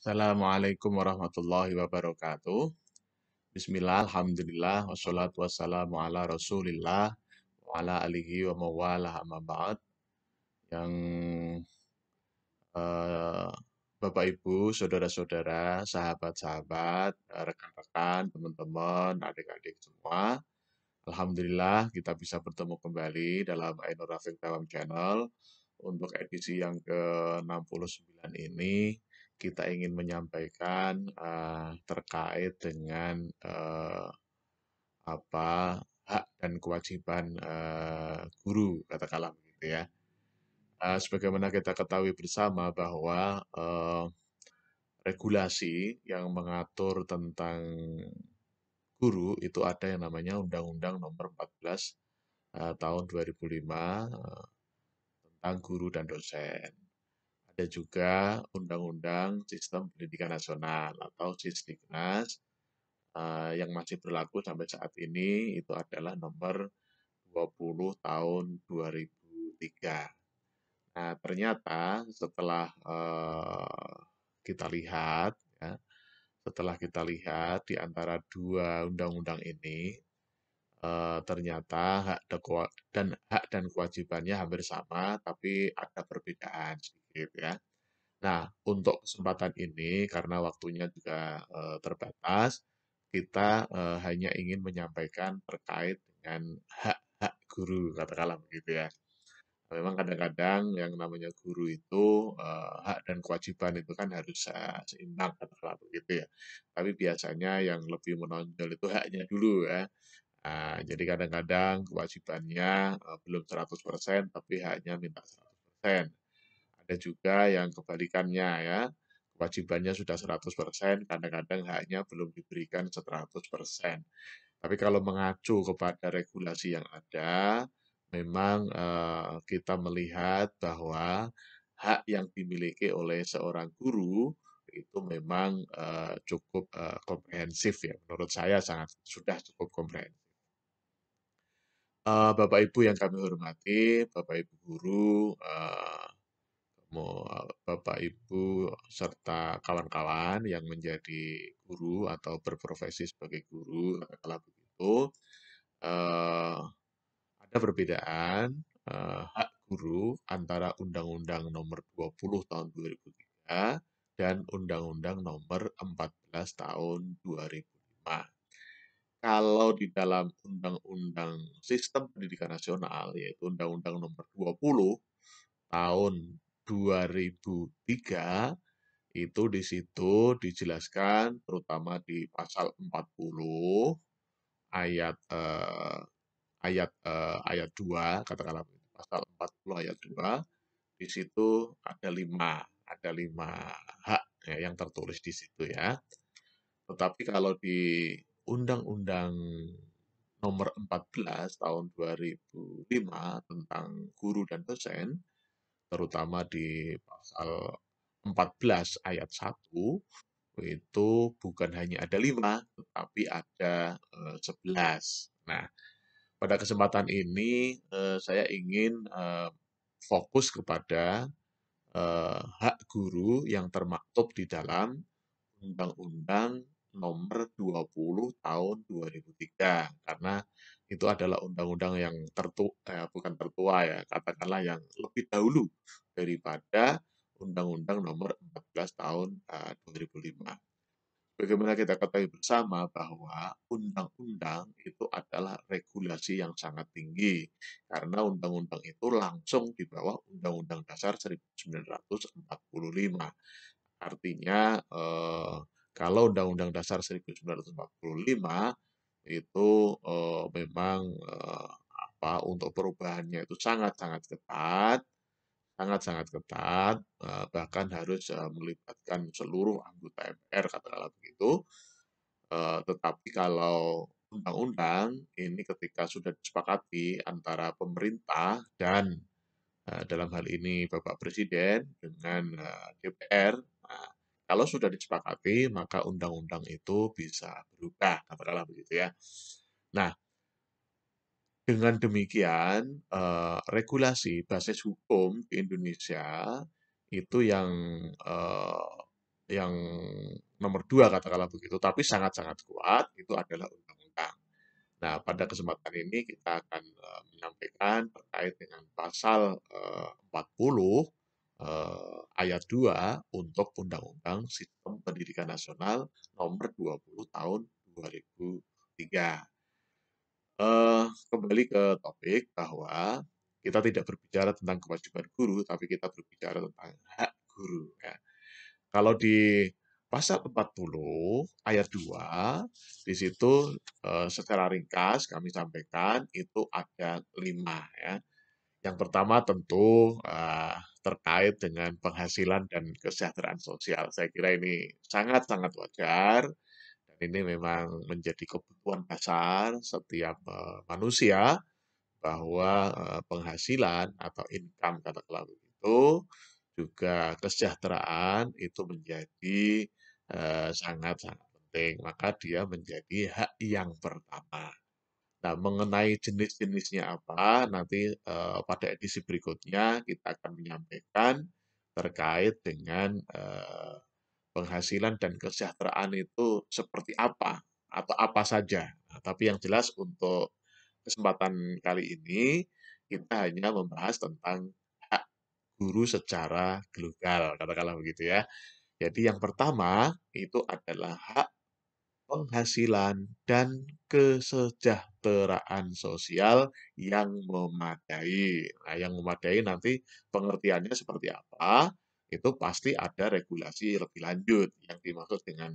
Assalamualaikum warahmatullahi wabarakatuh. Bismillah, alhamdulillah, wassalatu wassalamu ala rasulillah, wa ala alihi wa mawalah amma ba'd. Yang eh, Bapak Ibu, saudara-saudara, sahabat-sahabat, rekan-rekan, teman-teman, adik-adik semua. Alhamdulillah kita bisa bertemu kembali dalam Ainur Rafiq Dawam Channel. Untuk edisi yang ke-69 ini, kita ingin menyampaikan terkait dengan apa hak dan kewajiban guru, katakanlah begitu ya. Sebagaimana kita ketahui bersama bahwa regulasi yang mengatur tentang guru itu ada yang namanya Undang-Undang Nomor 14 tahun 2005 tentang guru dan dosen. Ada juga Undang-Undang Sistem Pendidikan Nasional atau Sisdiknas yang masih berlaku sampai saat ini itu adalah nomor 20 tahun 2003. Nah, ternyata setelah kita lihat ya, setelah kita lihat di antara dua undang-undang ini ternyata hak dan kewajibannya hampir sama, tapi ada perbedaan sedikit ya. Nah, untuk kesempatan ini karena waktunya juga terbatas, kita hanya ingin menyampaikan terkait dengan hak-hak guru, katakanlah begitu ya. Memang kadang-kadang yang namanya guru itu hak dan kewajiban itu kan harus seimbang, katakanlah begitu ya. Tapi biasanya yang lebih menonjol itu haknya dulu ya. Nah, jadi kadang-kadang kewajibannya belum 100%, tapi haknya minta 100%. Ada juga yang kebalikannya ya, kewajibannya sudah 100%, kadang-kadang haknya belum diberikan 100%. Tapi kalau mengacu kepada regulasi yang ada, memang kita melihat bahwa hak yang dimiliki oleh seorang guru itu memang cukup komprehensif ya. Menurut saya sudah cukup komprehensif. Bapak Ibu yang kami hormati, Bapak Ibu guru, Bapak Ibu serta kawan-kawan yang menjadi guru atau berprofesi sebagai guru, katakanlah begitu, eh, ada perbedaan hak guru antara Undang-Undang Nomor 20 Tahun 2003 dan Undang-Undang Nomor 14 Tahun 2005. Kalau di dalam Undang-Undang Sistem Pendidikan Nasional, yaitu Undang-Undang Nomor 20 Tahun 2003, itu di situ dijelaskan terutama di pasal 40 ayat ayat 2, katakanlah pasal 40 ayat 2, di situ ada lima hak ya, yang tertulis di situ ya. Tetapi kalau di Undang-Undang Nomor 14 tahun 2005 tentang guru dan dosen, terutama di pasal 14 ayat 1, itu bukan hanya ada 5, tetapi ada 11. Nah, pada kesempatan ini saya ingin fokus kepada hak guru yang termaktub di dalam Undang-Undang Nomor 20 Tahun 2003, karena itu adalah undang-undang yang bukan tertua ya, katakanlah yang lebih dahulu daripada Undang-Undang Nomor 14 Tahun 2005. Bagaimana kita ketahui bersama bahwa undang-undang itu adalah regulasi yang sangat tinggi, karena undang-undang itu langsung di bawah Undang-Undang Dasar 1945. Artinya kalau Undang-Undang Dasar 1945 itu memang untuk perubahannya itu sangat-sangat ketat, sangat-sangat ketat, bahkan harus melibatkan seluruh anggota MPR, katakanlah begitu. Tetapi kalau undang-undang ini ketika sudah disepakati antara pemerintah dan dalam hal ini Bapak Presiden dengan DPR, nah, kalau sudah disepakati maka undang-undang itu bisa berubah, katakanlah begitu ya. Nah, dengan demikian, regulasi basis hukum di Indonesia itu yang yang nomor dua katakanlah begitu, tapi sangat-sangat kuat itu adalah undang-undang. Nah, pada kesempatan ini kita akan menyampaikan terkait dengan pasal 40 ayat 2 untuk Undang-Undang Sistem Pendidikan Nasional nomor 20 tahun 2003. Kembali ke topik bahwa kita tidak berbicara tentang kewajiban guru, tapi kita berbicara tentang hak guru. Ya. Kalau di pasal 40 ayat 2, di situ secara ringkas kami sampaikan itu ada 5 ya. Yang pertama tentu terkait dengan penghasilan dan kesejahteraan sosial. Saya kira ini sangat-sangat wajar dan ini memang menjadi kebutuhan dasar setiap manusia bahwa penghasilan atau income katakanlah begitu juga kesejahteraan itu menjadi sangat-sangat penting. Maka dia menjadi hak yang pertama. Nah, mengenai jenis-jenisnya apa, nanti pada edisi berikutnya kita akan menyampaikan terkait dengan penghasilan dan kesejahteraan itu seperti apa atau apa saja. Nah, tapi yang jelas untuk kesempatan kali ini kita hanya membahas tentang hak guru secara global, katakanlah begitu ya. Jadi yang pertama itu adalah hak penghasilan dan kesejahteraan sosial yang memadai. Nah, yang memadai nanti pengertiannya seperti apa, itu pasti ada regulasi lebih lanjut yang dimaksud dengan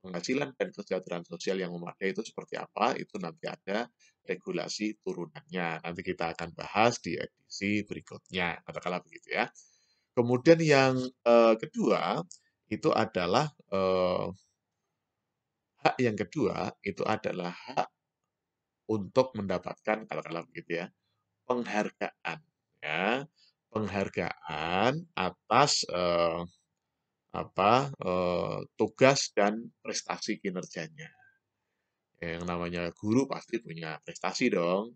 penghasilan dan kesejahteraan sosial yang memadai itu seperti apa, itu nanti ada regulasi turunannya. Nanti kita akan bahas di edisi berikutnya, katakanlah begitu ya. Kemudian yang kedua itu adalah hak yang kedua itu adalah hak untuk mendapatkan katakanlah begitu ya, penghargaan ya. Penghargaan atas tugas dan prestasi kinerjanya. Yang namanya guru pasti punya prestasi dong.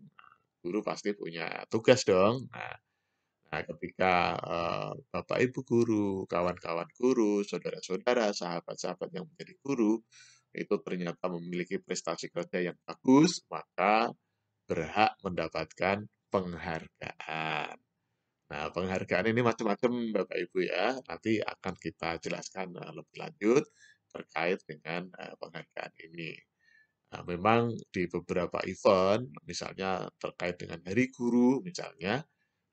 Guru pasti punya tugas dong. Nah, ketika Bapak Ibu guru, kawan-kawan guru, saudara-saudara, sahabat-sahabat yang menjadi guru, itu ternyata memiliki prestasi kerja yang bagus, maka berhak mendapatkan penghargaan. Nah, penghargaan ini macam-macam Bapak Ibu ya. Nanti akan kita jelaskan lebih lanjut terkait dengan penghargaan ini. Nah, memang di beberapa event, misalnya terkait dengan Hari Guru, misalnya,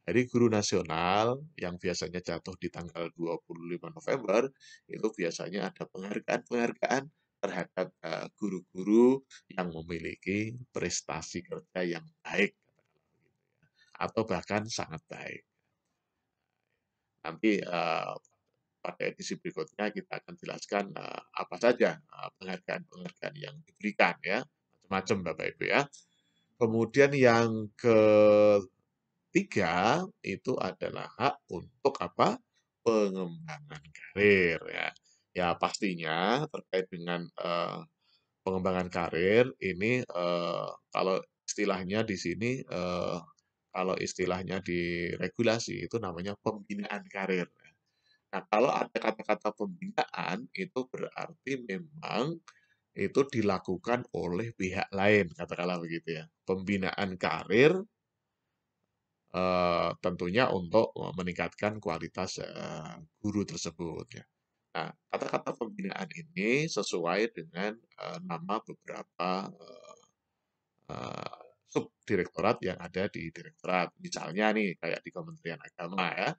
Hari Guru Nasional yang biasanya jatuh di tanggal 25 November, itu biasanya ada penghargaan-penghargaan terhadap guru-guru yang memiliki prestasi kerja yang baik, atau bahkan sangat baik. Nanti pada edisi berikutnya kita akan jelaskan apa saja penghargaan-penghargaan yang diberikan ya, macam-macam Bapak Ibu ya. Kemudian yang ketiga itu adalah hak untuk apa? Pengembangan karir ya. Ya pastinya terkait dengan pengembangan karir ini kalau istilahnya di sini kalau istilahnya di regulasi itu namanya pembinaan karir. Nah, kalau ada kata-kata pembinaan itu berarti memang itu dilakukan oleh pihak lain, katakanlah begitu ya. Pembinaan karir tentunya untuk meningkatkan kualitas guru tersebut ya. Nah, kata-kata pembinaan ini sesuai dengan nama beberapa subdirektorat yang ada di direktorat. Misalnya nih, kayak di Kementerian Agama ya.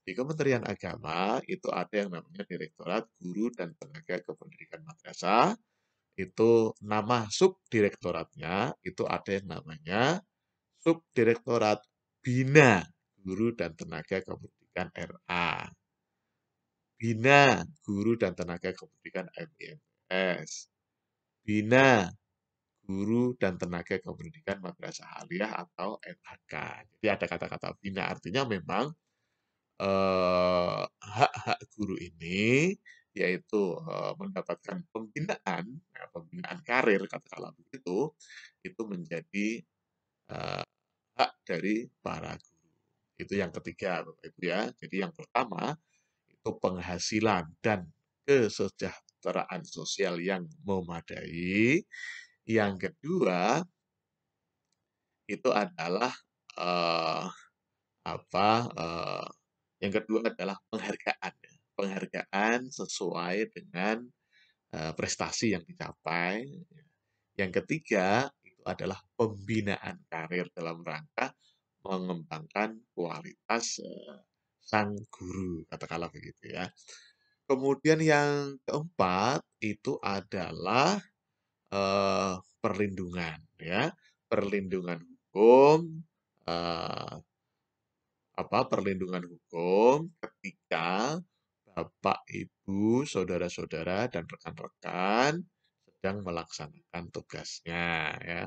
Di Kementerian Agama itu ada yang namanya Direktorat Guru dan Tenaga Kependidikan Madrasah. Itu nama subdirektoratnya itu ada yang namanya Subdirektorat Bina Guru dan Tenaga Kependidikan RA. Bina Guru dan Tenaga Kependidikan MIMS. Bina Guru dan Tenaga Kependidikan Madrasah Aliyah atau MHK. Jadi ada kata-kata bina artinya memang hak-hak guru ini yaitu mendapatkan pembinaan, ya, pembinaan karir katakanlah begitu, itu menjadi hak dari para guru. Itu yang ketiga, Bapak Ibu ya. Jadi yang pertama itu penghasilan dan kesejahteraan sosial yang memadai. Yang kedua itu adalah eh, apa? Yang kedua adalah penghargaan, ya. Penghargaan sesuai dengan prestasi yang dicapai. Yang ketiga itu adalah pembinaan karir dalam rangka mengembangkan kualitas sang guru, katakanlah begitu ya. Kemudian yang keempat itu adalah perlindungan ya, perlindungan hukum, eh, perlindungan hukum ketika Bapak, Ibu, saudara-saudara dan rekan-rekan sedang melaksanakan tugasnya ya.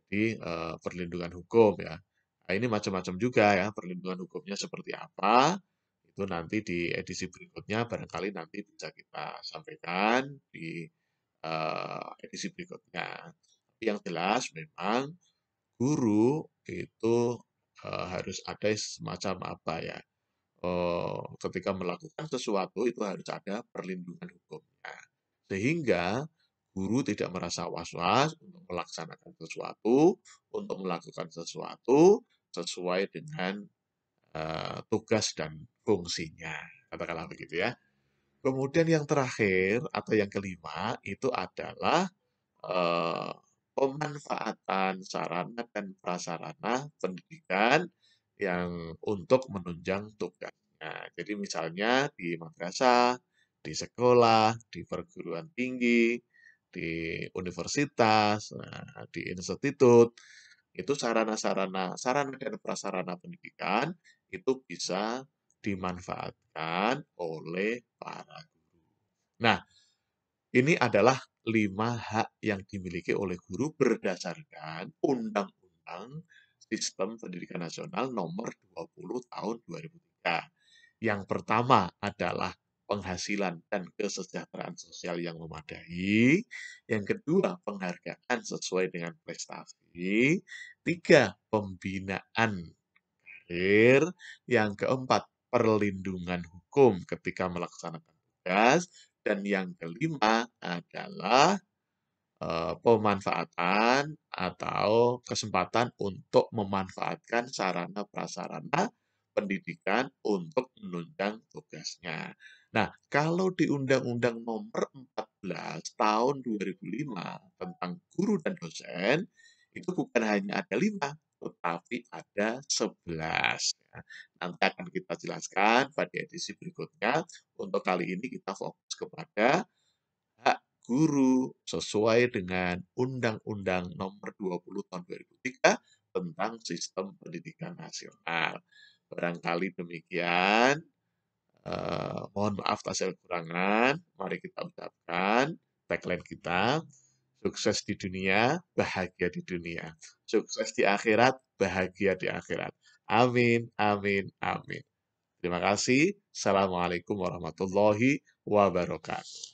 Jadi perlindungan hukum ya. Nah, ini macam-macam juga ya, perlindungan hukumnya seperti apa, itu nanti di edisi berikutnya barangkali nanti bisa kita sampaikan di edisi berikutnya. Tapi yang jelas memang guru itu harus ada semacam apa ya, ketika melakukan sesuatu itu harus ada perlindungan hukumnya. Sehingga guru tidak merasa was-was untuk melaksanakan sesuatu, untuk melakukan sesuatu sesuai dengan tugas dan fungsinya. Katakanlah begitu ya. Kemudian yang terakhir atau yang kelima itu adalah eh, pemanfaatan sarana dan prasarana pendidikan yang untuk menunjang tugasnya. Jadi misalnya di madrasah, di sekolah, di perguruan tinggi, di universitas, nah, di institut, itu sarana dan prasarana pendidikan itu bisa dimanfaatkan oleh para guru. Nah, ini adalah 5 hak yang dimiliki oleh guru berdasarkan Undang-Undang Sistem Pendidikan Nasional Nomor 20 Tahun 2003. Yang pertama adalah penghasilan dan kesejahteraan sosial yang memadai. Yang kedua, penghargaan sesuai dengan prestasi. Tiga, pembinaan karir. Yang keempat, perlindungan hukum ketika melaksanakan tugas. Dan yang kelima adalah pemanfaatan atau kesempatan untuk memanfaatkan sarana prasarana pendidikan untuk menunjang tugasnya. Nah, kalau di Undang-Undang Nomor 14 Tahun 2005 tentang guru dan dosen, itu bukan hanya ada 5, tetapi ada 11. Ya. Nanti akan kita jelaskan pada edisi berikutnya. Untuk kali ini kita fokus kepada hak guru sesuai dengan Undang-Undang Nomor 20 Tahun 2003 tentang Sistem Pendidikan Nasional. Barangkali demikian. Mohon maaf atas kekurangan. Mari kita ucapkan tagline kita. Sukses di dunia, bahagia di dunia. Sukses di akhirat, bahagia di akhirat. Amin, amin, amin. Terima kasih. Assalamualaikum warahmatullahi wabarakatuh.